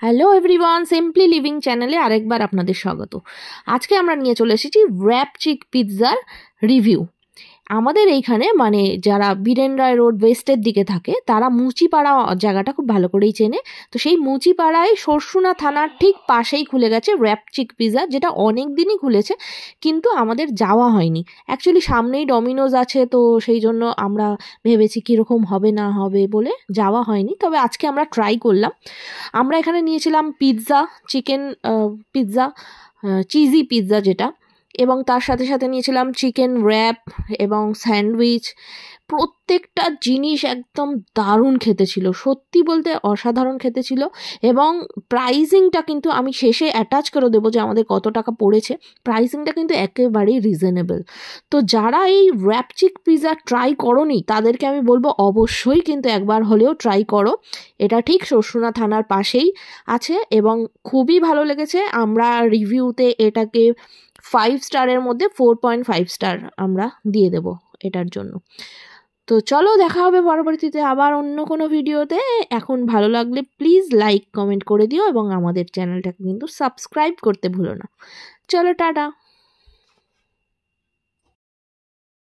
Hello everyone, simply living চ্যানেলে আরেকবার আপনাদের স্বাগত। আজকে আমরা নিয়ে চলে এসেছি র্যাপ চিক পিৎজার রিভিউ। আমাদের এইখানে মানে যারা বীরেন রায় রোড ওয়েস্টের দিকে থাকে তারা মুচিপাড়া জায়গাটা খুব ভালো করেই চেনে। তো সেই মুচিপাড়ায় সরসুনা থানার ঠিক পাশেই খুলে গেছে র্যাপ চিক পিৎজা, যেটা অনেক দিনই খুলেছে কিন্তু আমাদের যাওয়া হয়নি। অ্যাকচুয়ালি সামনেই ডমিনোজ আছে, তো সেই জন্য আমরা ভেবেছি কীরকম হবে না হবে বলে যাওয়া হয়নি। তবে আজকে আমরা ট্রাই করলাম। আমরা এখানে নিয়েছিলাম pizza, chicken pizza, cheesy pizza যেটা, এবং তার সাথে সাথে নিয়েছিলাম চিকেন র্যাপ এবং স্যান্ডউইচ। প্রত্যেকটা জিনিস একদম দারুণ খেতে ছিল, সত্যি বলতে অসাধারণ খেতে ছিল। এবং প্রাইসিংটা কিন্তু আমি শেষে অ্যাটাচ করে দেবো যে আমাদের কত টাকা পড়েছে। প্রাইসিংটা কিন্তু একেবারেই রিজনেবল। তো যারা এই র্যাপ চিক পিৎজা ট্রাই করোনি তাদেরকে আমি বলবো অবশ্যই কিন্তু একবার হলেও ট্রাই করো। এটা ঠিক সরসুনা থানার পাশেই আছে এবং খুবই ভালো লেগেছে। আমরা রিভিউতে এটাকে 5 স্টারের মধ্যে 4.5 স্টার আমরা দিয়ে দেব এটার জন্য। তো চলো, দেখা হবে পরবর্তীতে আবার অন্য কোনো ভিডিওতে। এখন ভালো লাগলে প্লিজ লাইক কমেন্ট করে দিও এবং আমাদের চ্যানেলটাকে কিন্তু সাবস্ক্রাইব করতে ভুলো না। চলো, টাটা।